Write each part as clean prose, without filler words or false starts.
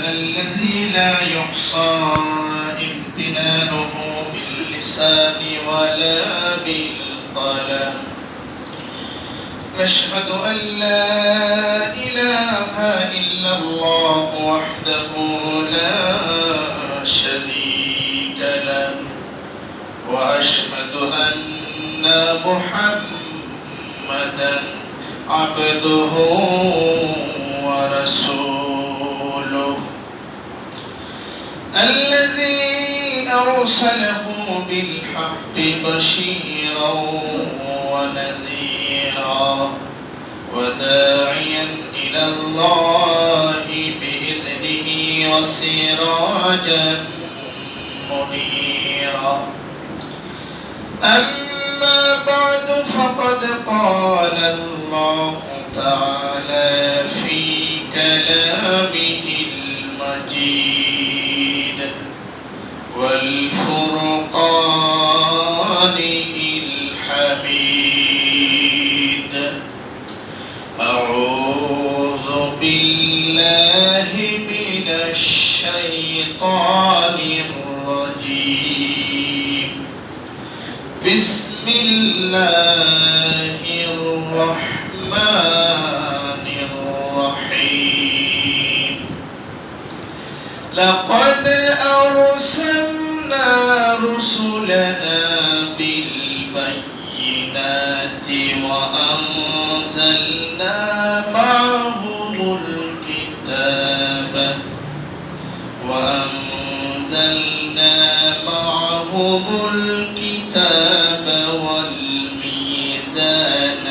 الذي لا يحصى امتنانه باللسان ولا بالقلم. نشهد أن لا إله إلا الله وحده لا شريك له، وأشهد أن محمدا عبده ورسوله الذي أرسله بالحق بشيرا ونذيرا وداعيا إلى الله بإذنه وسراجا منيرا. أما بعد فقد قال الله تعالى في كلامه المجيد والفرقانه الحميد: أعوذ بالله من الشيطان الرجيم. بسم الله الرحمن الرحيم. لقد أرسلنا رسلنا بالبينات وأنزلنا معهم الكتاب والميزان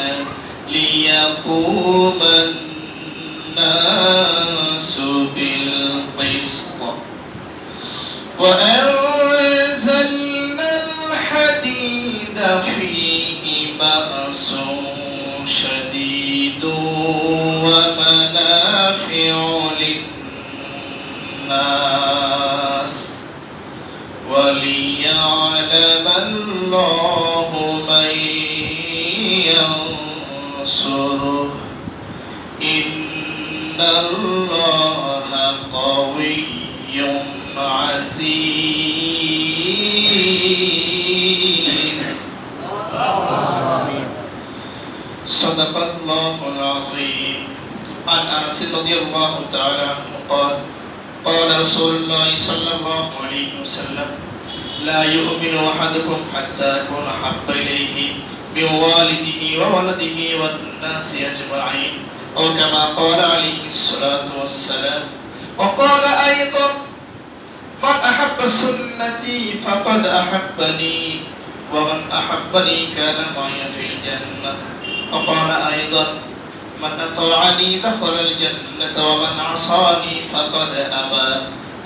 ليقوم الناس بالقسط، وأنزلنا الحديد فيه بأس شديد ومنافع للناس وليعلم الله من ينصره إن الله قوي عزيز. صدق الله العظيم. عن أنس رضي الله تعالى عنه قال: قال رسول الله صلى الله عليه وسلم: لا يؤمن أحدكم حتى أكون أحب إليه من والده وولده والناس أجمعين، أو كما قال عليه الصلاة والسلام. وقال أيضا: من أحب سنتي فقد أحبني، ومن أحبني كان معي في الجنة. وقال أيضا: من أطاعني دخل الجنة ومن عصاني فقد أبى،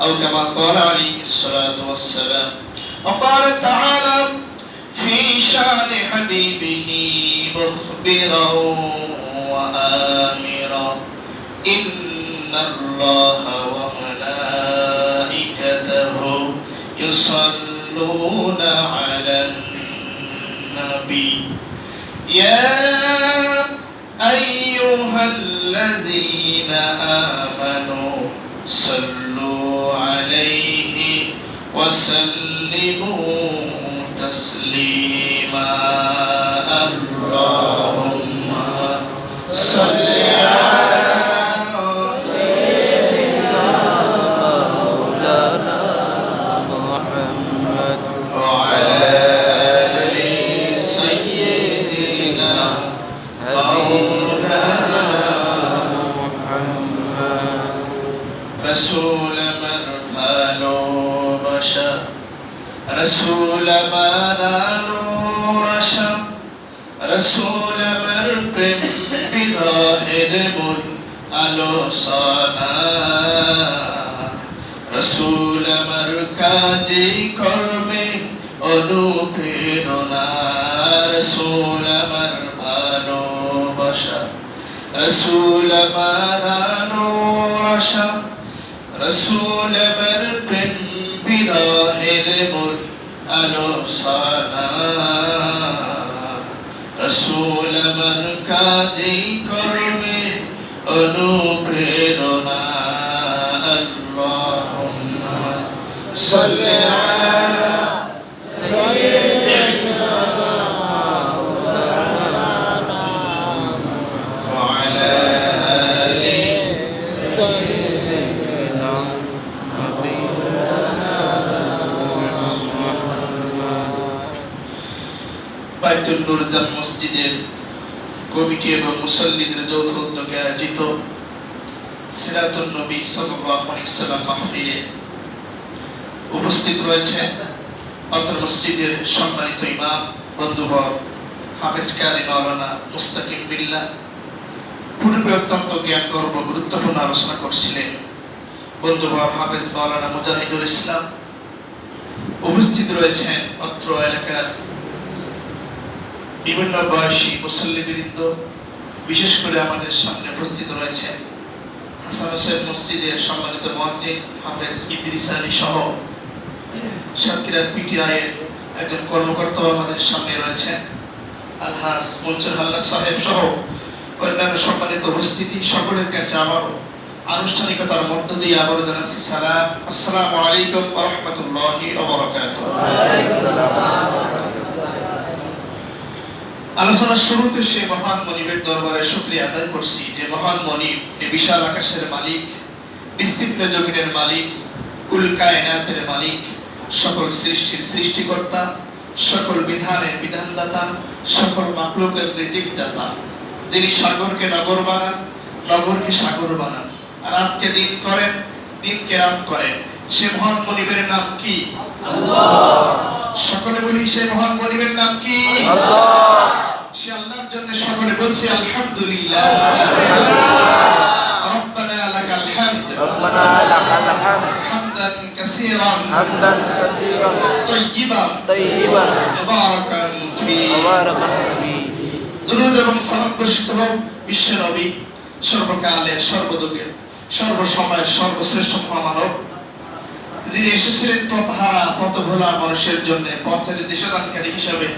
أو كما قال عليه الصلاة والسلام. وقال تعالى في شأن حبيبه مخبرا وآمرا: إن الله وملائكته يصلون على النبي يا أيها الذين آمنوا صلوا عليه وسلموا تسليما. اللهم صل على سيدنا مولانا محمد وعلى آل سيدنا مولانا محمد. رسول من قالوا بشر، رسول ما نالوا رشا، رسول مرقم بظاهر مل আলোচনা রসুল আমার কাজে কর্মে অনুপ্রেরণা রসুল আমার ভালোবাসা রসুল আমার আশা রসুল আমার প্রেম বিরহের মূল আলোচনা রসুল আমার কাজে কর্মে অনুপ্রেরণা। আল্লাহুম্মা জামে মসজিদের কমিটি এবং মুসল্লিদের যৌথ উদ্যোগে আয়োজিত সিরাতুন নবী সাল্লাল্লাহু আলাইহি ওয়াসাল্লাম মাহফিলে উপস্থিত রয়েছে অত্র মসজিদের সম্মানিত ইমাম বন্ধুবর হাফেজ কারি মাওলানা মুস্তাকিম বিল্লাহ। পূর্বে অত্যন্ত জ্ঞান গর্ব গুরুত্বপূর্ণ আলোচনা করছিলেন বন্ধুবর হাফেজ মাওলানা মুজাহিদুল ইসলাম। উপস্থিত রয়েছেন অত্র এলাকার বিভিন্ন বয়সী মুসল্লিবৃন্দ, বিশেষ করে আমাদের সামনে উপস্থিত রয়েছেন হাসান হোসেন মসজিদের সম্মানিত মুয়াজ্জিন হাফেজ ইদ্রিস আলী সহ সাতক্ষীরা পিটিআই এর একজন কর্মকর্তা আমাদের সামনে রয়েছেন আলহাজ মনসুর হাল্লাজ সাহেব সহ অন্যান্য সম্মানিত উপস্থিতি। সকলের কাছে আবারও আনুষ্ঠানিকতার মধ্য দিয়ে আবারও জানাচ্ছি সালাম, আসসালামু আলাইকুম ওয়া রাহমাতুল্লাহি ওয়া বারাকাতুহু। আলোচনার শুরুতে সে মহান মনিবের দরবারে শুকরিয়া আদায় করছি যে মহান মনিব এই বিশাল আকাশের মালিক, বিস্তীর্ণ জমিনের মালিক, কুল কায়নাতের মালিক, সকল সৃষ্টির সৃষ্টিকর্তা, সকল বিধানের বিধানদাতা, সকল মাখলুকের রিজিক দাতা, যিনি সাগরকে নগর বানান, নগরকে সাগর বানান, রাতকে দিন করেন, দিনকে রাত করেন, সে মহান মনিবের নাম কি? আল্লাহ। সকলে বলি সে মহান মনিবের নাম কি? আল্লাহ। সে আল্লাহর জন্য সকলে বলছি আলহামদুলিল্লাহ। রব্বানা লাকাল হামদ, ربنا لك الحمد হামদান কাসীরান حمدا كثيرا তাইয়িবান طيبا মুবারাকান ফি। مباركا فيه। দুরূদ এবং সালাম বর্ষিত হোক বিশ্ব নবী, সর্বকালের সর্বযুগের সর্বসময়ের সর্বশ্রেষ্ঠ মহামানব, যিনি এসেছিলেন পথহারা পথভোলা মানুষের জন্য পথের দিশাদানকারী হিসাবে।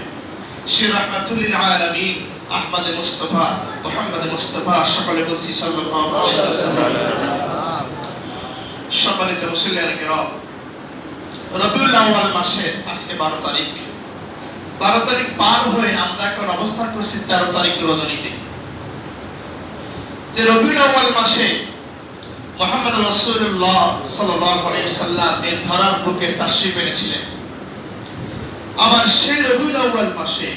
সে রাহমাতুল লিল আলামিন আহমদ মুস্তাফা মুহাম্মদ মুস্তাফা, সকলে বলছি সাল্লাল্লাহু আলাইহি ওয়াসাল্লাম। সম্মানিত মুসলিয়ানে কিরাম, রবিউল আউয়াল মাসে আজকে 12 তারিখ। 12 তারিখ পার হয়ে আমরা এখন অবস্থান করছি 13 তারিখ রজনীতে। যে রবিউল আউয়াল মাসে মুহাম্মদ রাসূলুল্লাহ সাল্লাল্লাহু আলাইহি ওয়াসাল্লাম এই ধরার বুকে তাশরীফ এনেছিলেন। আবার সেই রবিউল আউয়াল মাসে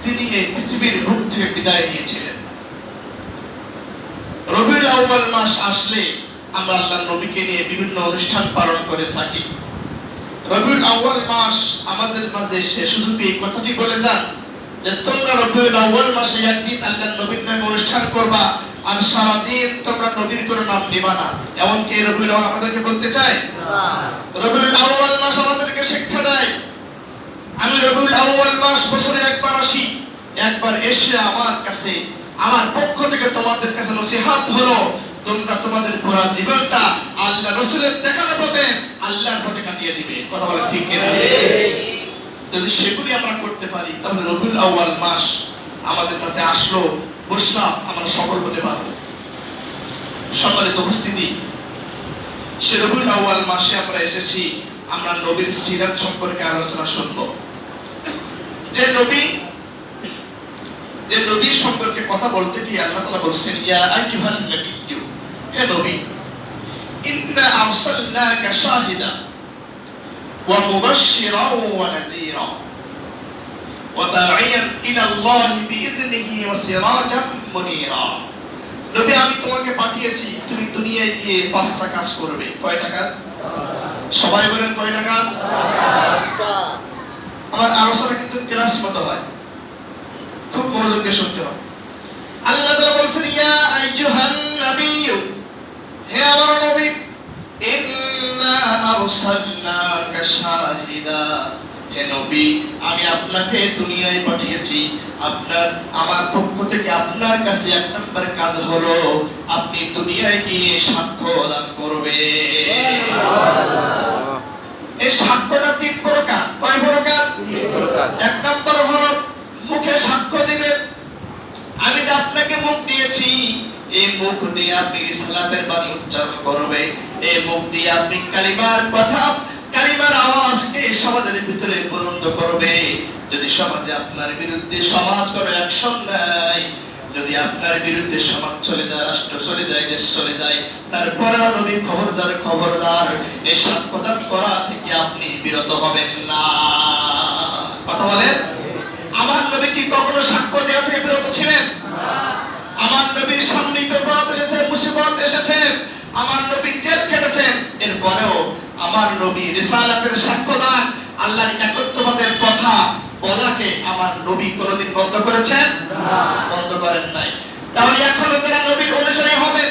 তিনি এই পৃথিবীর বুক থেকে বিদায় নিয়েছিলেন। রবিউল আউয়াল মাস আসলে আমরা আল্লাহর নবীকে নিয়ে বিভিন্ন অনুষ্ঠান পালন করে থাকি। রবিউল আউয়াল মাস আমাদের মাঝে এসে শুধু এই কথাটি বলে যান যে তোমরা রবিউল আউয়াল মাসে একদিন আল্লাহর নবীর নামে অনুষ্ঠান করবা আর সারা দিন তোমরা নবীর কোনো নাম নিবা না, এমনকি রবিউল আউয়াল আমাদেরকে বলতে চায় না। রবিউল আউয়াল মাস আমাদেরকে শিক্ষা দেয় আমি রবিউল আউয়াল মাস বছরে একবার আসি, একবার এসে আমার কাছে আমার পক্ষ থেকে তোমাদের কাছে নসিহত হলো তোমরা তোমাদের পুরো জীবনটা আল্লাহ রাসূলের দেখানো পথে আল্লাহর পথে কাটিয়ে দিবে। কথা বলেন ঠিক কি না? যদি সেগুলি আমরা করতে পারি তাহলে রবিউল আউয়াল মাস আমাদের কাছে আসলো, বসলাম, আমরা সফল হতে পারব। সম্মানিত উপস্থিতি, সে রবিউল আউয়াল মাসে আমরা এসেছি আমরা নবীর সিরাত সম্পর্কে আলোচনা শুনব। যে নবী সম্পর্কে কথা বলতে গিয়ে আল্লাহ তাআলা বলেন ইয়া আইয়ুহান নাবিয়্যু, হে নবী, ইন্না আরসালনাকা শাহিদা ওয়া মুবাশশিরান ওয়া নাযীরা ওয়া দাঈয়ান ইলা আল্লাহি বিইজনিহি ওয়া সিরাজাম মুনীরা। নবী, আমি তোমাকে পাঠিয়েছি তুমি দুনিয়ায় গিয়ে 5টা কাজ করবে। কয়টা কাজ? সবাই বলেন কয়টা কাজ? আমার আলোচনা কিন্তু ক্লাস মতো হয়, খুব মনোযোগ দিয়ে শুনতে হবে। আল্লাহ তাআলা বলেন ইয়া আইয়ুহান নাবিয়্যু, হে আমার নবী, ইন্না আরসালনাকা শাহিদা, হে নবী আমি আপনাকে দুনিয়ায় পাঠিয়েছি। আমার পক্ষ থেকে আপনার কাছে এক নম্বর কাজ হলো আপনি দুনিয়ায় গিয়ে সাক্ষ্য দান করবেন। এই সাক্ষ্যটা 3 প্রকার। কয় প্রকার? 3 প্রকার। এক নম্বর হলো মুখে সাক্ষ্য দিবেন। আমি যে আপনাকে মুখ দিয়েছি, এই মুখ দিয়ে আপনি সালাতের বাণী উচ্চারণ করবে, এই মুখ দিয়ে আপনি কালিমার কথা, কালিমার আওয়াজকে সমাজের ভিতরে বুলন্দ করবে। যদি সমাজে আপনার বিরুদ্ধে সমাজ কোনো অ্যাকশন নাই, যদি আপনার বিরুদ্ধে সমাজ চলে যায়, রাষ্ট্র চলে যায়, দেশ চলে যায়, তারপরেও নবী খবরদার এই সাক্ষ্যদান করা থেকে আপনি বিরত হবেন না। কথা বলেন। আমার নবী কি কখনো সাক্ষ্য দেওয়া থেকে বিরত ছিলেন? আমার নবীর সামনে বিপদ এসেছে, মুসিবত এসেছে, আমার নবী জেল খেটেছেন, এরপরেও আমার নবী রিসালাতের সাক্ষ্য দান, আল্লাহর একত্ববাদের কথা বলাকে আমার নবী কোনোদিন বন্ধ করেছেন? বন্ধ করেন নাই। তাহলে এখনো যারা নবীর অনুসারী হবেন,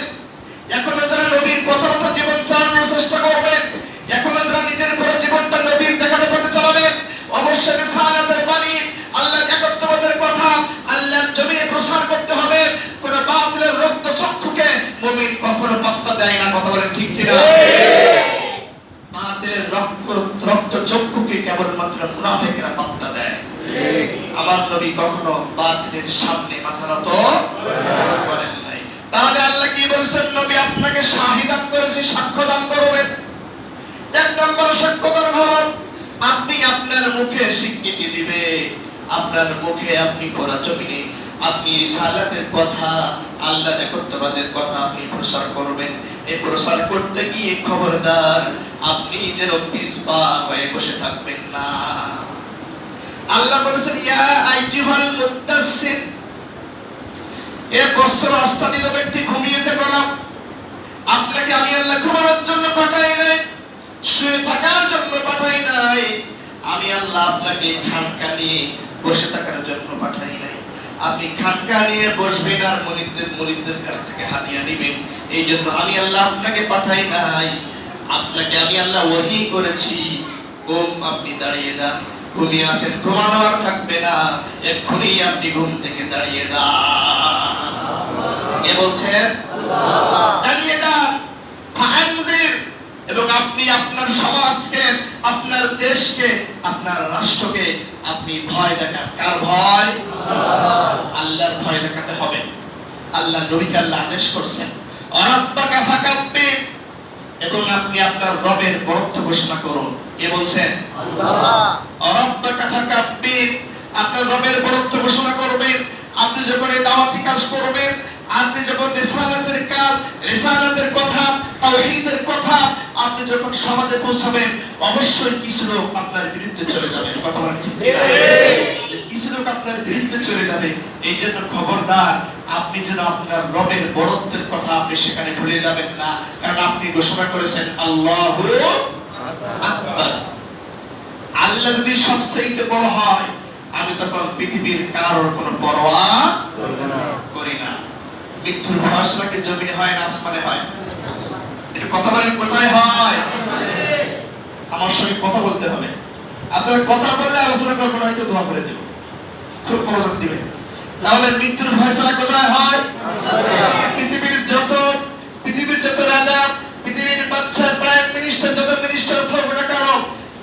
এখনো যারা নবীর কথা মতো জীবন চালানোর চেষ্টা করবেন, এখনো যারা নিজের পুরো জীবনটা নবীর দেখানো পথে চালাবেন, অবশ্যই রিসালাতের বাণী, আল্লাহর একত্ববাদের কথা আল্লাহর জমিনে প্রসার করতে হবে। কোন বাতিলের রক্ত চক্ষুকে মুমিন কখনো পাত্তা দেয় না। কথা বলেন ঠিক কিনা? বাতিলের রক্ত চক্ষুকে কেবলমাত্র মুনাফিকরা পাত্তা দেয়। আমার নবী কখনো বাতিলের সামনে মাথা নত করেন নাই। তাহলে আল্লাহ কি বলছেন? নবী আপনাকে শাহিদান করেছি, সাক্ষ্য দান করবেন। এক নম্বর সাক্ষ্য দান হলো আপনি আপনার মুখে স্বীকৃতি দিবে, আপনার মুখে আপনি পড়া জমিনে আপনি রিসালাতের কথা, আল্লাহর একত্ববাদের কথা আপনি প্রচার করবেন। এই প্রচার করতে গিয়ে খবরদার আপনি যেন পিছপা হয়ে বসে থাকবেন না। আল্লাহ বলেছেন ইয়া আইয়ুহাল মুদ্দাসসির, এ বস্ত্র আচ্ছাদিত ব্যক্তি ঘুমিয়ে থেকো না। আপনাকে আমি আল্লাহ ঘুমানোর জন্য পাঠাই নাই, শুয়ে থাকার জন্য পাঠাই নাই। আমি আল্লাহ আপনাকে খানকা নিয়ে বসে থাকার জন্য পাঠাই নাই। আপনি খানকা নিয়ে বসবেন আর মুরিদদের কাছ থেকে হাদিয়া নেবেন, এই জন্য আমি আল্লাহ আপনাকে পাঠাই নাই। আপনাকে আমি আল্লাহ ওহী করেছি, আপনি দাঁড়িয়ে যান। ঘুমিয়ে আছেন, ঘুমানো আর থাকবে না, এক্ষুনি আপনি ঘুম থেকে দাঁড়িয়ে যান। কে বলছেন? আল্লাহ। দাঁড়িয়ে যান, ফাআনজির, এবং আপনি আপনার সমাজকে, আপনার দেশকে, আপনার রাষ্ট্রকে আপনি ভয় দেখান। কার ভয়? আল্লাহর ভয় দেখাতে হবে। আল্লাহ নবীকে আল্লাহ আদেশ করছেন রাব্বাকা ফাকাব্বির, এবং আপনি আপনার রবের বরত্ব ঘোষণা করুন। কে বলছেন? আল্লাহ। রাব্বাকা ফাকাব্বির, আপনার রবের বরত্ব ঘোষণা করবেন। আপনি যখন এই দাওয়াতি কাজ করবেন, আপনি যখন রিসালাতের কাজ, রিসালাতের কথা, তাওহীদের কথা আপনি যখন সমাজে পৌঁছাবেন, অবশ্যই কিছু লোক আপনার বিরুদ্ধে চলে যাবে। কথা বলেন ঠিক? যে কিছু লোক আপনার বিরুদ্ধে চলে যাবে, এই জন্য খবরদার আপনি যেন আপনার রবের বড়ত্বের কথা আপনি সেখানে ভুলে যাবেন না, কারণ আপনি ঘোষণা করেছেন আল্লাহু আকবার। আল্লাহ যদি সবচেয়ে বড় হয়, আমি তখন পৃথিবীর কারোর কোনো পরোয়া করি না। মৃত্যুর ফয়সালা কি জমিনে হয় না আসমানে হয়? এটা কথা বলেন, কোথায় হয়? আমার সঙ্গে কথা বলতে হবে। আপনার কথা বললে আলোচনা করবো না, হয়তো দোয়া করে দেব, খুব মনোযোগ দিবেন। তাহলে মৃত্যুর ফয়সালা কোথায় হয়? পৃথিবীর যত রাজা, পৃথিবীর বাদশা, প্রাইম মিনিস্টার, যত মিনিস্টার থাকুক না কেন,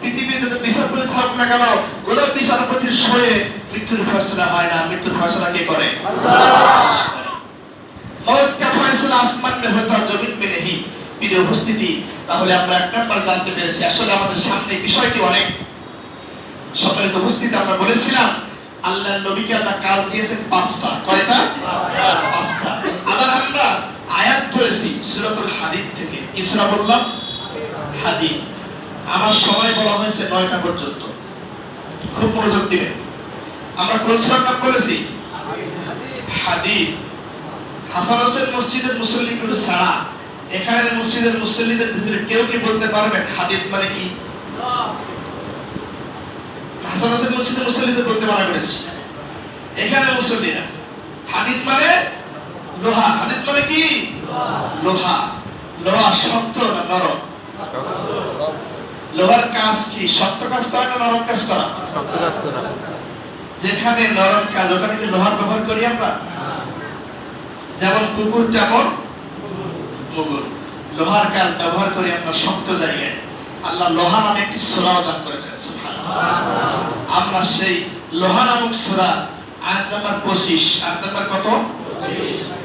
পৃথিবীর যত বিচারপতি থাকুক না কেন, কোন বিচারপতির সয়ে মৃত্যুর ফয়সালা হয় না। মৃত্যুর ফয়সালা কে করে? আল্লাহ। মওত কা ফয়সালা আসমান মে হোতা জমিন মে নেহি। প্রিয় উপস্থিতি, তাহলে আমরা এক নাম্বার জানতে পেরেছি আসলে আমাদের সামনে বিষয়টি অনেক। সম্মানিত উপস্থিতি, আমরা বলেছিলাম আল্লাহর নবীকে আল্লাহ কাজ দিয়েছেন 5টা। কয়টা? 5টা। আবার আমরা আয়াত ধরেছি সূরাতুল হাদীদ থেকে। কি সূরা বললাম? হাদীদ। আমার সময় বলা হয়েছে 9টা পর্যন্ত, খুব মনোযোগ দিবেন। আমরা কোন সূরার নাম বলেছি? হাদীদ। হাসান হোসেন মসজিদের মুসল্লিগুলো ছাড়া এখানের মসজিদের মুসল্লিদের ভিতরে কেউ কি বলতে পারবেন হাদীদ মানে কি? হাসান হোসেন মসজিদের মুসল্লিদের বলতে মানা করেছি। এখানে মুসল্লিরা হাদীদ মানে লোহা। হাদীদ মানে কি? লোহা। লোহা শক্ত না নরম? লোহার কাজ কি? শক্ত কাজ করা না নরম কাজ করা? শক্ত কাজ করা। যেখানে নরম কাজ, ওখানে কি লোহার ব্যবহার করি আমরা? যেমন কুকুর তেমন মুগুর। লোহার কাজ ব্যবহার করি আমরা শক্ত জায়গায়। আল্লাহ লোহা নামে একটি সূরা দান করেছেন, সুবহানাল্লাহ। আমরা সেই লোহা নামক সূরা আয়াত নাম্বার 25, আয়াত নাম্বার কত?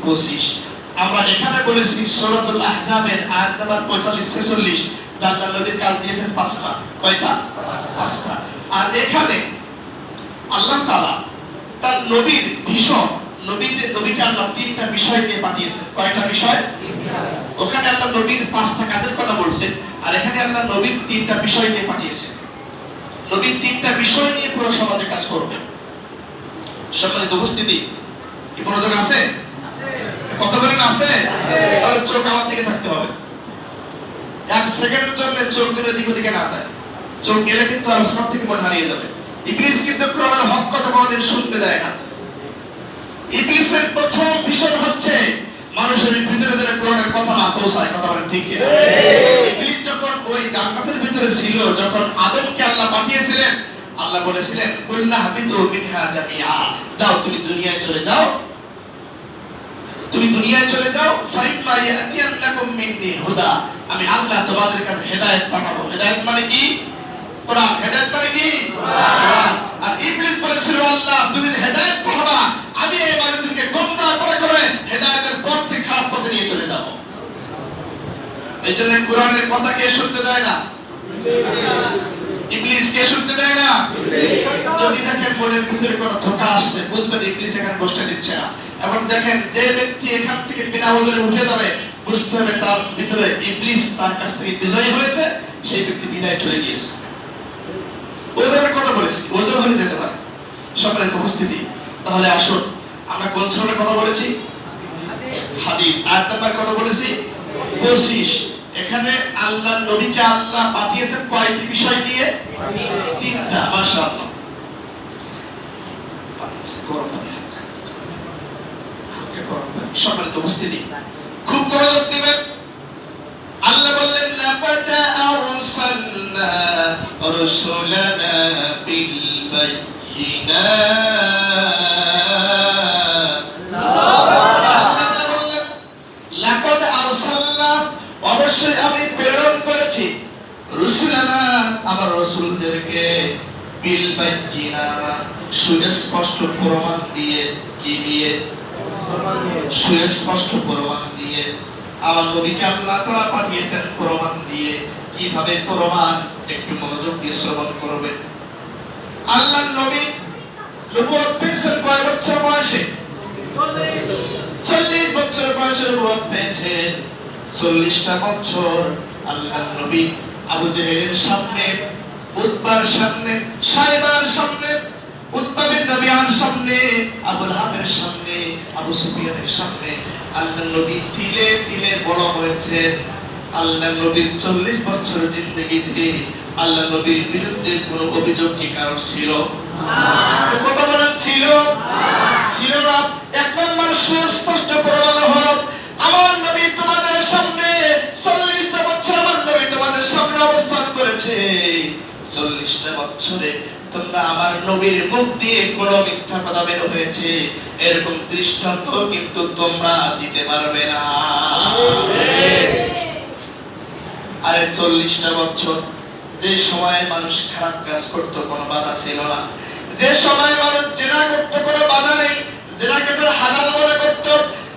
25। আমরা এখানে বলেছি সূরাতুল আহজাবের আয়াত নাম্বার 45-46, আল্লাহ নবীর কাজ দিয়েছেন 5টা। কয়টা? 5টা। আর এখানে আল্লাহ তাআলা তার নবীর ভীষণ নবীকে আল্লাহ 3টা বিষয় দিয়ে পাঠিয়েছেন। কয়টা বিষয়? ওখানে আল্লাহ নবীর 5টা কাজের কথা বলছেন, আর এখানে আল্লাহ নবীর 3টা বিষয় দিয়ে পাঠিয়েছেন। নবীর 3টা বিষয় নিয়ে পুরো সমাজে কাজ করবেন। সম্মানিত উপস্থিতি, কি মনোযোগ আছে? কথা বলেন আছে? তাহলে চোখ আমার দিকে থাকতে হবে। এক সেকেন্ডের জন্য চোখ যেন দিক ওদিকে না যায়। চোখ গেলে কিন্তু আলোচনা থেকে মন হারিয়ে যাবে। ইবলিস কিন্তু কোরআনের হক কথা কোনোদিন শুনতে দেয় না। ইবলিসের প্রথম মিশন হচ্ছে মানুষের ভিতরে যেন কোরআনের কথা না পৌঁছায়। কথা বলেন ঠিক কিনা? ইবলিস যখন ওই জান্নাতের ভিতরে ছিল, যখন আদমকে আল্লাহ পাঠিয়েছিলেন, আল্লাহ বলেছিলেন কুল্লা হাবিতু মিনহা জামিআ, যাও তুমি দুনিয়ায় চলে যাও, তুমি দুনিয়ায় চলে যাও, ফাইম্মা ইয়াতিয়ান্নাকুম মিন্নি হুদা, আমি আল্লাহ তোমাদের কাছে হেদায়েত পাঠাবো। হেদায়েত মানে কি? কোরআন। হেদায়েত মানে কি? কোরআন। আর ইবলিস বলেছিল আল্লাহ তুমি যে হেদায়েত পাঠাবা, আমি এই মানুষদেরকে গোমরাহ করে করে হেদায়েতের পথ থেকে খারাপ পথে নিয়ে চলে যাব। এইজন্য কোরআনের কথা কে শুনতে দেয় না? ইবলিস কে শুনতে দেয় না? যদি দেখেন মনের ভিতরে কোনো ধোঁকা আসছে, বুঝবেন ইবলিস এখানে বসতে দিচ্ছে না। এখন দেখেন যে ব্যক্তি এখান থেকে বিনা ওজরে উঠে যাবে, বুঝতে হবে তার ভিতরে ইবলিস তার কাছ থেকে বিজয়ী হয়েছে, সেই ব্যক্তি বিদায় চলে গিয়েছে। ওজনের কথা বলেছি, ওজন হলে যেতে পারে। সম্মানিত উপস্থিতি, তাহলে আসুন আমরা কোন সূরার কথা বলেছি? হাদীদ। আয়াত নাম্বার কত বলেছি? 25। এখানে আল্লাহ নবীকে আল্লাহ পাঠিয়েছেন কয়টি বিষয় দিয়ে? 3টা। মাশাআল্লাহ। সম্মানিত উপস্থিতি, খুব মনোযোগ দিবেন। আল্লাহ বললেন লাকাদ আরসালনা রাসূলানা বিল বায়িনাত। আল্লাহ বললেন লাকাদ আরসালনা, অবশ্যই আমি প্রেরণ করেছি, রাসূলানা, আমার রাসূলদেরকে, বিল বায়িনাত, সুস্পষ্ট প্রমাণ দিয়ে। কি দিয়ে? সুস্পষ্ট প্রমাণ দিয়ে। আমার নবীকে আল্লাহ তাআলা পাঠিয়েছেন প্রমাণ দিয়ে। কিভাবে প্রমাণ? একটু মনোযোগ দিয়ে শ্রবণ করবেন। আল্লাহর নবী নবুয়ত পেয়েছেন কয় বছর বয়সে? 40 বছর বয়সে নবুয়ত পেয়েছেন। 40টা বছর আল্লাহর নবী আবু জেহেলের সামনে, উতবার সামনে, সাইবার সামনে, উতবা বিন রাবিআর সামনে, আবু লাহাবের সামনে, আবু সুফিয়ানের সামনে আল্লাহর নবী তিলে তিলে বড় হয়েছেন। আল্লাহর নবীর 40 বছর জিন্দেগিতে আল্লাহর নবীর বিরুদ্ধে কোনো অভিযোগ কি কারণ ছিল? না। কথা বলেন ছিল? ছিল না। এক নম্বর সুস্পষ্ট প্রমাণ হলো আমার নবী তোমাদের সামনে 40টা বছর আমার নবী তোমাদের সামনে অবস্থান করেছে। 40টা বছরে তোমরা আমার নবীর মুখ দিয়ে কোনো মিথ্যা কথা বের হয়েছে এরকম দৃষ্টান্ত কিন্তু তোমরা দিতে পারবে না। আরে 40টা বছর যে সময় মানুষ খারাপ কাজ করত কোনো বাধা ছিল না, যে সময় মানুষ জেনা করত কোনো বাধা নেই, জেনা খেতে হালাল মনে করত,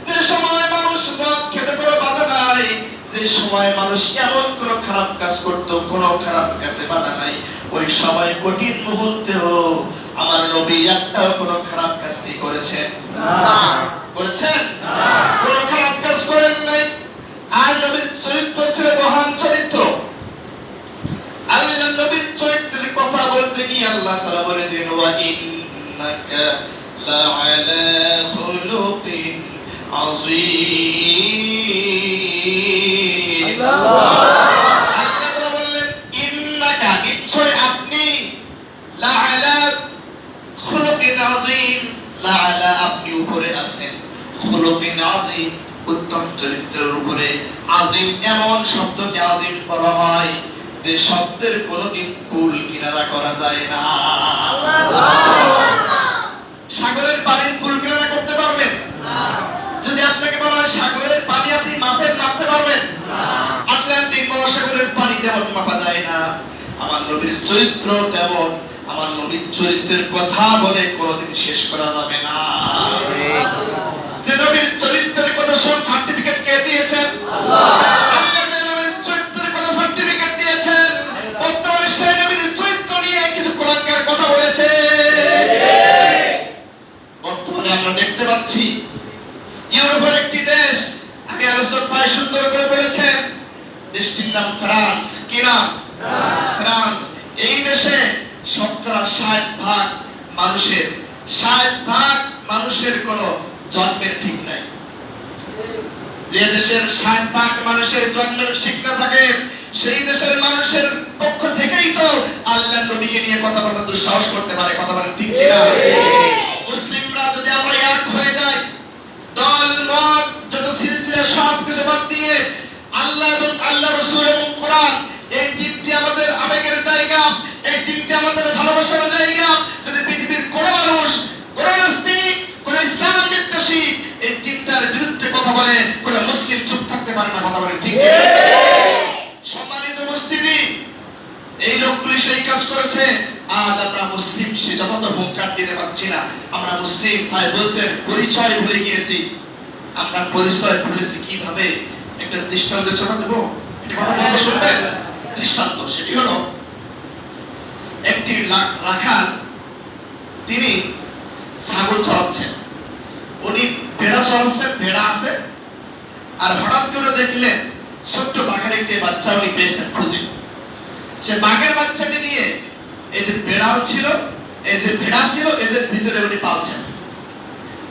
যে সময় মানুষ মদ খেতে কোনো বাধা নাই, যে সময় মানুষ এমন কোনো খারাপ কাজ করত কোনো খারাপ কাজে বাধা নাই, ওই সময় কঠিন মুহূর্তেও আমার নবী একটাও কোনো খারাপ কাজ কি করেছেন? না। করেছেন? না। কোনো খারাপ কাজ করেন নাই। আর নবীর চরিত্র ছিল মহান চরিত্র। আল্লাহ নবীর চরিত্রের কথা বলতে গিয়ে আল্লাহ তাআলা বলে দিলেন ওয়া ইন্নাকা লাআলা খুলুকিন আযীম। আল্লাহ তাআলা বললেন ইন্নাকা, নিশ্চয় আপনি, লাআলা খুলুকিন আযীম, লাআলা আপনি উপরে আছেন, খুলুকিন আযীম উত্তম চরিত্রের উপরে। আযীম এমন শব্দকে আযীম বলা হয় যে শব্দের কোনোদিন কুল কিনারা করা যায় না। সাগরের পানির কুল কিনারা করতে পারবেন না। যদি আপনাকে বলা হয় সাগরের পানি আপনি মাপতে পারবেন না। আটলান্টিক মহাসাগরের পানি তেমন মাপা যায় না। আমার নবীর চরিত্র তেমন। আমার নবীর চরিত্রের কথা বলে কোনোদিন শেষ করা যাবে না। যে নবীর চরিত্রের কথা সব সার্টিফিকেট কে দিয়েছেন? আল্লাহ। আল্লাহ যে নবীর চরিত্রের কথা সার্টিফিকেট দিয়েছেন, বর্তমানে সেই নবীর চরিত্র নিয়ে কিছু কুলাঙ্গার কথা বলেছে। বর্তমানে আমরা দেখতে পাচ্ছি ইউরোপের একটি দেশ, আগে আলোচক ভাই সুন্দর করে বলেছেন, দেশটির নাম ফ্রান্স। কি নাম? ফ্রান্স। এই দেশে 60% মানুষের 60% মানুষের কোনো জন্মের ঠিক নাই। যে দেশের 60% মানুষের জন্মের ঠিক না থাকে, সেই দেশের মানুষের পক্ষ থেকেই তো আল্লাহর নবীকে নিয়ে কথা বলা দুঃসাহস করতে পারে। কথা বলেন ঠিক কিনা? মুসলিমরা যদি আমরা এক হয়ে যাই, দল মত যত সিলসিলা সব কিছু বাদ দিয়ে আল্লাহ এবং আল্লাহ রাসূল এবং কোরআন, এই তিনটি আমাদের আবেগের জায়গা, এই তিনটি আমাদের ভালোবাসার জায়গা। যদি পৃথিবীর কোন মানুষ, কোন নাস্তিক, কোন ইসলাম বিদ্বেষী এই তিনটার বিরুদ্ধে কথা বলে, কোন মুসলিম চুপ থাকতে পারে না। কথা বলেন ঠিক কিনা? সম্মানিত উপস্থিতি, এই লোকগুলি সেই কাজ করেছে। আজ আমরা মুসলিম সে যথাযথ হুঙ্কার দিতে পারছি না। আমরা মুসলিম ভাই বলছেন পরিচয় ভুলে গিয়েছি। আমরা পরিচয় ভুলেছি কিভাবে? একটা দৃষ্টান্ত ছোট দেব, এটা কথা বলবো, শুনবেন। দৃষ্টান্ত সেটি হলো, একটি রাখাল তিনি ছাগল চড়াচ্ছেন, উনি ভেড়া চড়াচ্ছেন, ভেড়া আছে। আর হঠাৎ করে দেখলেন ছোট্ট বাঘের একটি বাচ্চা উনি পেয়েছেন খুঁজে। সে বাঘের বাচ্চাটি নিয়ে এই যে বেড়াল ছিল, এই যে ভেড়া ছিল, এদের ভিতরে উনি পালছেন।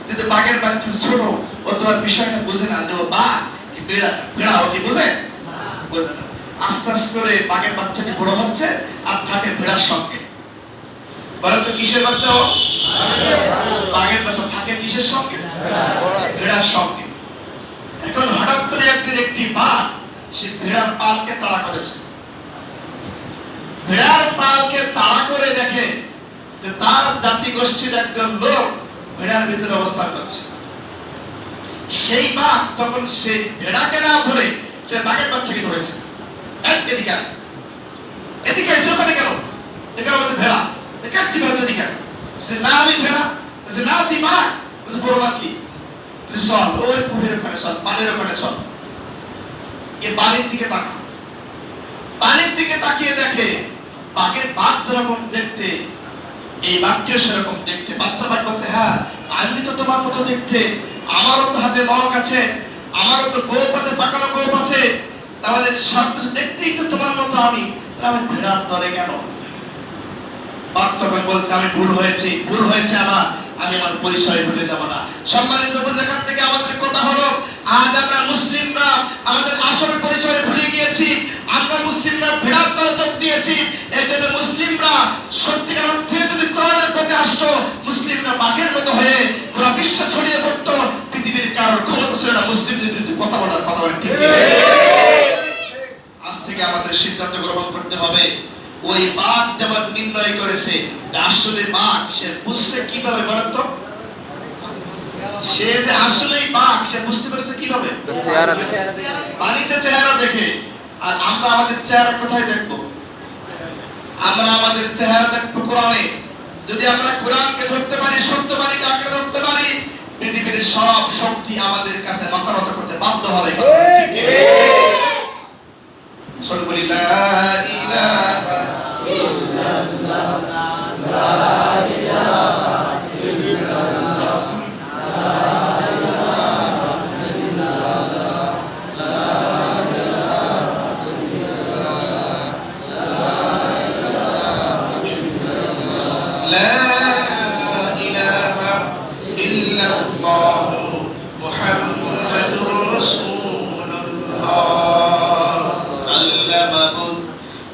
যেহেতু বাঘের বাচ্চা ছোট, ও তো আর বিষয়টা বুঝে না যে ও বাঘ কি বেড়া, ভেড়া ও কি বুঝে? বুঝে না। আস্তে আস্তে করে বাঘের বাচ্চাটি বড় হচ্ছে আর থাকে ভেড়ার সঙ্গে। বলেন তো কিসের বাচ্চা ও? বাঘের বাচ্চা থাকে কিসের সঙ্গে? ভেড়ার সঙ্গে। এখন হঠাৎ করে একদিন একটি বাঘ সে ভেড়ার পালকে তাড়া করেছে। ভেড়ার পালকে তাড়া করে দেখে যে তার জাতি গোষ্ঠীর একজন লোক ভেড়ার ভিতরে অবস্থান করছে। সেই বাঘ তখন সেই ভেড়াকে না ধরে সে বাঘের বাচ্চাকে ধরেছে। এদিকে এদিকে ওখানে কেন? দেখে আমাদের ভেড়া, দেখে এদিকে। সে না আমি ভেড়া, সে না তুই বাঘ, বড় বাঘ কি? চল ওই পুকুরের ওখানে চল, পানির ওখানে চল। এ পানির দিকে তাকা। পানির দিকে তাকিয়ে দেখে বাঘ যেরকম দেখতে, এই বাঘটিও সেরকম দেখতে। বাচ্চা বাঘ বলছে, হ্যাঁ আমি তো তোমার মতো দেখতে, আমারও তো হাতে নখ আছে, আমারও তো গোপ আছে, পাকানো গোপ আছে, তাহলে সবকিছু দেখতেই তো তোমার মতো আমি ভেড়ার দলে কেন? বাঘ তখন বলছে, আমি ভুল হয়েছে আমি আমার পরিচয় ভুলে যাব না। সম্মানিত এখান থেকে আমাদের কথা হলো, আজ আমরা মুসলিমরা আমাদের আসল পরিচয় ভুলে গিয়েছি। আমরা মুসলিমরা ভেড়ার দলে যোগ দিয়েছি। এই জন্য মুসলিমরা সত্যিকার অর্থে যদি কোরআনের পথে আসতো, মুসলিমরা বাঘের মতো হয়ে পুরো বিশ্ব ছড়িয়ে পড়তো। পৃথিবীর কারোর ক্ষমতা ছিল না মুসলিমদের বিরুদ্ধে কথা বলার। কথা বলেন ঠিক? আজ থেকে আমাদের সিদ্ধান্ত গ্রহণ করতে হবে। ওই বাঘ যেমন নির্ণয় করেছে আসলে বাঘ, সে বুঝছে কিভাবে বলেন তো? সে যে আসলেই বাঘ সে বুঝতে পেরেছে কিভাবে? পানিতে চেহারা দেখে। আর আমরা আমাদের চেহারা কোথায় দেখবো? আমরা আমাদের চেহারা দেখবো কোরআনে। যদি আমরা কোরআনকে ধরতে পারি, সত্য বাণীকে আঁকড়ে ধরতে পারি, পৃথিবীর সব শক্তি আমাদের কাছে মাথা নত করতে বাধ্য হবে। সবাই বলি লা ইলাহা ইল্লাল্লাহ, লা ইলাহা ইল্লাল্লাহ, লা ইলাহা ইল্লাল্লাহ, লা ইলাহা ইল্লাল্লাহ, লা ইলাহা ইল্লাল্লাহ মুহাম্মাদুর রাসূলুল্লাহ।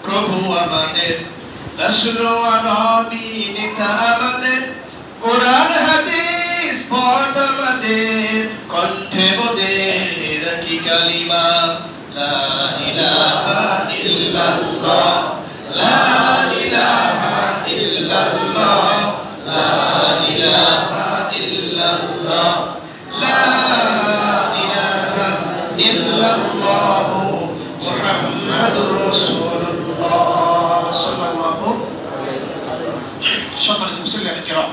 প্রভু আমাদের, রাসূল ও নবী নেতা আমাদের, কোরআন হাদিস পথ আমাদের, কণ্ঠে মোদের কি কালিমা লা ইলাহা ইল্লাল্লাহ, লা ইলাহা ইল্লাল্লাহ, লা ইলাহা ইল্লাল্লাহ, লা ইলাহা ইল্লাল্লাহ মুহাম্মাদুর রাসূলুল্লাহ সাল্লাল্লাহু আলাইহি ওয়াসাল্লাম। সম্মানিত মুসলিম কিরাম,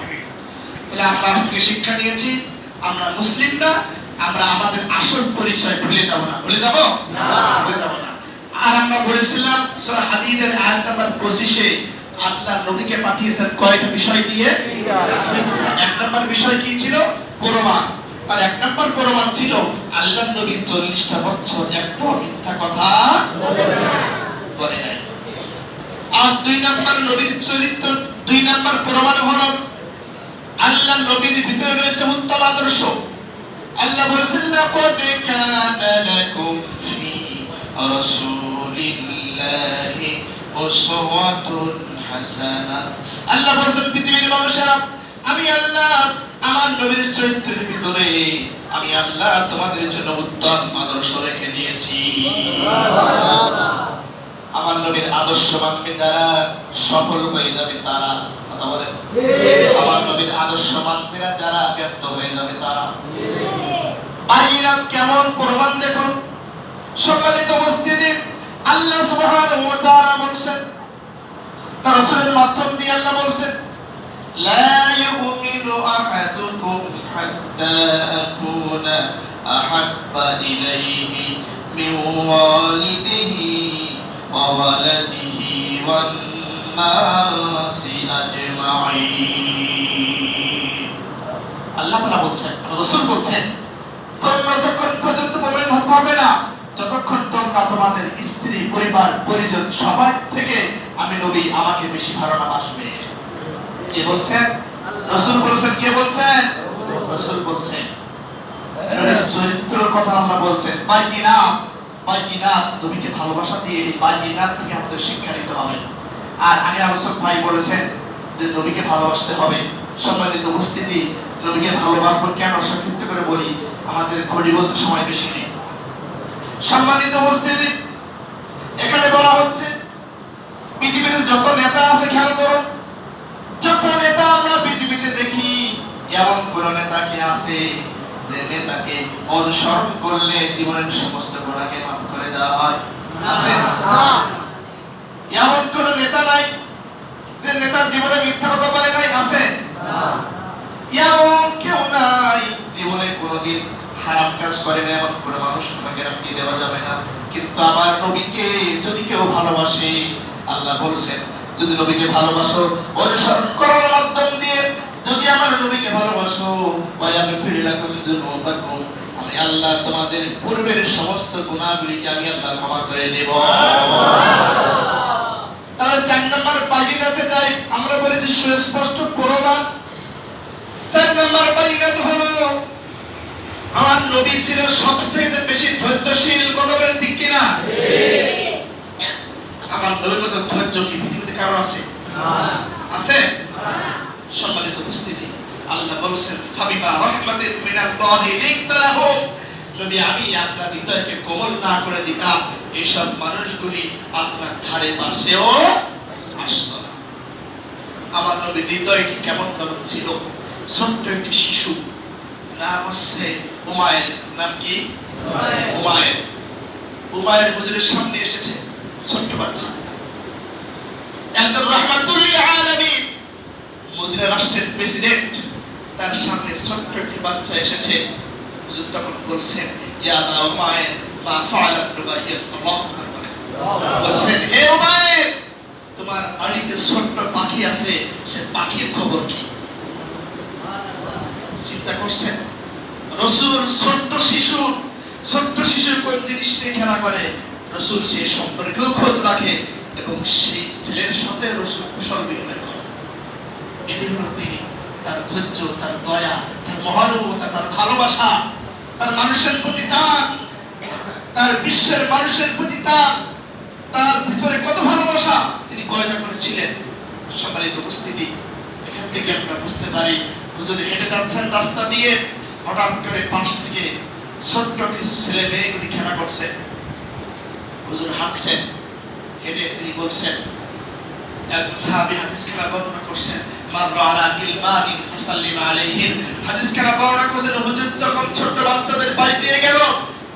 তাহলে আমরা আজ থেকে শিক্ষা নিয়েছি, আমরা মুসলিম না, আমরা আমাদের আসল পরিচয় ভুলে যাব না। ভুলে যাব না, ভুলে যাব না। আর আমরা বলেছিলাম সূরা হাদীদের আয়াত নাম্বার 25-এ আল্লাহ নবীকে পাঠিয়েছেন কয়টা বিষয় দিয়ে? এক নাম্বার বিষয় কি ছিল? প্রমাণ। আর এক নাম্বার প্রমাণ ছিল আল্লাহ নবী 40টা বছর একটা মিথ্যা কথা বলে নাই। আর দুই নাম্বার নবীর চরিত্র, দুই নাম্বার প্রমাণ হলো আল্লাহ নবীর ভিতরে রয়েছে উত্তম আদর্শ। আল্লাহ বলেছেন লাকাদ কানা লাকুম ফি রাসূলিল্লাহি উসওয়াতুন হাসানাহ। আল্লাহ বলেছেন পৃথিবীর মানুষেরা, আমি আল্লাহ আমার নবীর চরিত্রের ভিতরে আমি আল্লাহ তোমাদের জন্য উত্তম আদর্শ রেখে দিয়েছি। আমার নবীর আদর্শ মানবে যারা সফল হয়ে যাবে তারা, কথা বলেন। আমার নবীর আদর্শ মানবে না যারা ব্যর্থ হয়ে যাবে তারা। বাইনাত কেমন প্রমাণ দেখুন। সম্মানিত উপস্থিতি, আল্লাহ সুবহানাহু ওয়া তাআলা বলেন, তার রাসূলের মাধ্যম দিয়ে আল্লাহ বলেন, লা ইউমিনু আহাদুকুম হাত্তা আকুনা আহাব্বা ইলাইহি মিন ওয়ালিদিহি ওয়া ওয়ালাদিহি ওয়ান নাসি আজমাইন। আল্লাহ তাআলা বলেন, রাসূল বলেন, তোমরা যতক্ষণ পর্যন্ত মুমিন হবে না যতক্ষণ তোমরা তোমাদের স্ত্রী, পরিবার, পরিজন সবাই থেকে আমি নবী আমাকে বেশি ভালো না বাসবে। কে বলছেন? রাসূল বলছেন। কে বলছেন? রাসূল বলছেন। নবীর চরিত্রের কথা আমরা বলছেন। বাইজিনাত নবীকে ভালোবাসা দিয়ে বাইজিনাত থেকে আমাদের শিক্ষা নিতে হবে। আর আমি আলোচক ভাই বলেছেন যে নবীকে ভালোবাসতে হবে। সম্মানিত উপস্থিতি, নবীকে ভালোবাসবো কেন সংক্ষিপ্ত করে বলি, আমাদের ঘড়ি বলছে সময় বেশি নেই। সম্মানিত উপস্থিতি, এখানে বলা হচ্ছে পৃথিবীতে যত নেতা আছে, খেয়াল করুন, যত নেতা আমরা পৃথিবীতে দেখি, এমন কোন নেতা কি আছে যে নেতাকে অনুসরণ করলে জীবনের সমস্ত গুনাহকে মাফ করে দেওয়া হয়? আছে? এমন কোন নেতা নাই যে নেতার জীবনে মিথ্যা কথা বলে নাই? আছে? এমন কেউ নাই জীবনে কোনোদিন হারাম কাজ করে না, এমন কোন মানুষ গ্যারান্টি দেওয়া যাবে না। কিন্তু আমার নবীকে যদি কেউ ভালোবাসে, আল্লাহ বলছেন যদি নবীকে ভালোবাসো, অনুসরণ করার মাধ্যম দিয়ে যদি আমার নবীকে ভালোবাসো, ওয়ায়াগফির লাকুম যুনুবাকুম, আমি আল্লাহ তোমাদের পূর্বের সমস্ত গুনাহগুলিকে আমি আল্লাহ ক্ষমা করে দেব। তাহলে 4 নম্বর বাইনাতে যাই, আমরা বলেছি সুস্পষ্ট প্রমাণ। 4 নম্বর বাইনাত হলো আমার নবী ছিলেন সবচেয়ে বেশি ধৈর্যশীল। কথা বলেন ঠিক কিনা? আমার নবীর মতো ধৈর্য কি পৃথিবীতে কারো আছে? আছে? সম্মানিত উপস্থিতি, আল্লাহ বলেন ফাবিমা রাহমাতিন মিনাল্লাহি লিনতালাহুম, নবী আমি আপনার হৃদয়কে কোমল না করে দিতাম এইসব মানুষগুলি আপনার ধারে পাশেও আসতো না। আমার নবীর হৃদয়টি কেমন নরম ছিল। ছোট্ট একটি শিশু, নাম হচ্ছে উমায়ের। নাম কি? উমায়ের। উমায়ের হুজুরের সামনে এসেছে ছোট্ট বাচ্চা, একজন রাহমাতুল লিল আলামিন, মদিনা রাষ্ট্রের প্রেসিডেন্ট, তার সামনে ছোট্ট একটি বাচ্চা এসেছে। হুজুর তখন বলছেন, ইয়া উমায়ের মা ফাআলা রুবাইয়াত, আল্লাহু আকবার। বলছেন, হে উমায়ের, তোমার বাড়িতে ছোট্ট পাখি আছে, সে পাখির খবর কি? চিন্তা করছেন রাসূল ছোট্ট শিশু কোন জিনিস নিয়ে খেলা করে, রাসূল সেই সম্পর্কেও খোঁজ রাখে এবং সেই ছেলের সাথে রাসূল কুশল বিনিময় করে। এটি হলো তিনি, তার ধৈর্য, তার দয়া, তার মহানুভবতা, তার ভালোবাসা, তার মানুষের প্রতি টান, তার বিশ্বের মানুষের প্রতি টান, তার ভিতরে কত ভালোবাসা তিনি বয়না করেছিলেন। সম্মানিত উপস্থিতি, এখান থেকে আমরা বুঝতে পারি হুজুর হেঁটে যাচ্ছেন রাস্তা দিয়ে, হঠাৎ করে পাশ থেকে ছোট্ট কিছু ছেলে মেয়েগুলি খেলা করছে। হুজুর হাঁটছেন, হেঁটে তিনি বলছেন, একজন সাহাবী হাদিস খেলা বর্ণনা করছেন, মাররা আলা গিলমানিন ফাসাল্লিম আলাইহিম, হাদিস খেলা বর্ণনা করছেন হুজুর যখন ছোট্ট বাচ্চাদের বাড়ি দিয়ে গেল,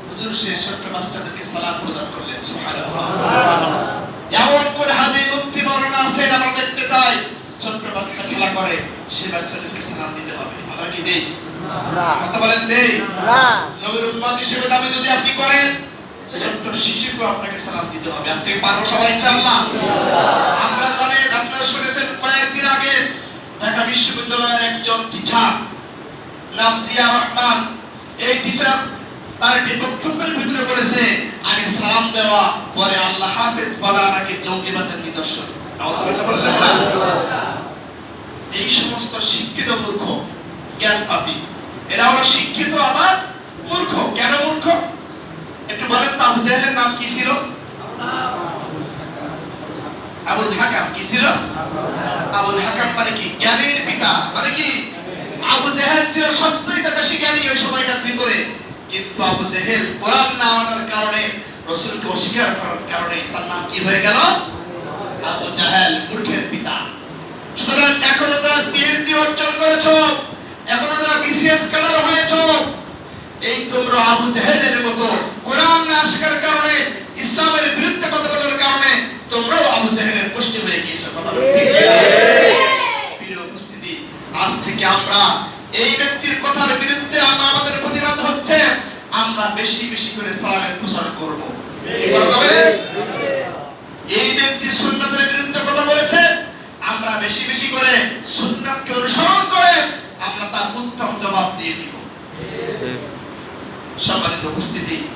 হুজুর সেই ছোট্ট বাচ্চাদেরকে সালাম প্রদান করলেন। সুবহানাল্লাহ। এমন কোন হাদিস মুক্তি বর্ণনা আছে আমরা দেখতে চাই, ছোট্ট বাচ্চা খেলা করে, সেই বাচ্চাদেরকে সালাম দিতে হবে। আমরা কি দেই? না। কথা বলেন, দেই? না। নবীর উম্মত হিসেবে দাবি যদি আপনি করেন, ছোট্ট শিশুকে আপনাকে সালাম দিতে হবে। আজ থেকে পারবো সবাই ইনশাআল্লাহ? আমরা জানেন, আপনারা শুনেছেন কয়েকদিন আগে ঢাকা বিশ্ববিদ্যালয়ের একজন টিচার, নাম জিয়া রহমান, এই টিচার তার একটি বক্তব্যের ভিতরে বলেছে, আগে সালাম দেওয়া পরে আল্লাহ হাফেজ বলা নাকি জঙ্গিবাদের নিদর্শন। নাউজুবিল্লাহ বললেন না? এই সমস্ত শিক্ষিত মূর্খ জ্ঞান পাপী, এরা হলো শিক্ষিত আবার মূর্খ। কেন মূর্খ একটু বলেন তো? আবু জাহেলের নাম কি ছিল? আবুল হাকাম। কি ছিল? আবুল হাকাম মানে কি? জ্ঞানের পিতা। মানে কি? আবু জাহেল ছিল সবচেয়ে বেশি জ্ঞানী ওই সময়টার ভিতরে, কিন্তু আবু জাহেল কোরআন না মানার কারণে, রাসূলকে অস্বীকার করার কারণে তার নাম কি হয়ে গেল? আবু জাহেল, মূর্খের পিতা। সুতরাং এখনো যারা পিএইচডি অর্জন করেছো, এখনো যারা বিসিএস ক্যাডার হয়েছো, এই তোমরা আবু জাহেলের মতো কোরআন না শেখার কারণে, ইসলামের বিরুদ্ধে কথা বলার কারণে তোমরাও আবু জাহেলের গোষ্ঠী হয়ে গিয়েছো। কথা বলতে ঠিক? প্রিয় উপস্থিতি, আজ থেকে আমরা এই ব্যক্তির কথার বিরুদ্ধে আমাদের প্রতিবাদ হচ্ছে, আমরা বেশি বেশি করে সালামের প্রচার করব। কি করা যাবে? এই ব্যক্তি সুন্নাতের বিরুদ্ধে কথা বলেছে, আমরা বেশি বেশি করে সুন্নাতকে অনুসরণ করে আমরা তার উত্তম জবাব দিয়ে দিব। সম্মানিত উপস্থিতি,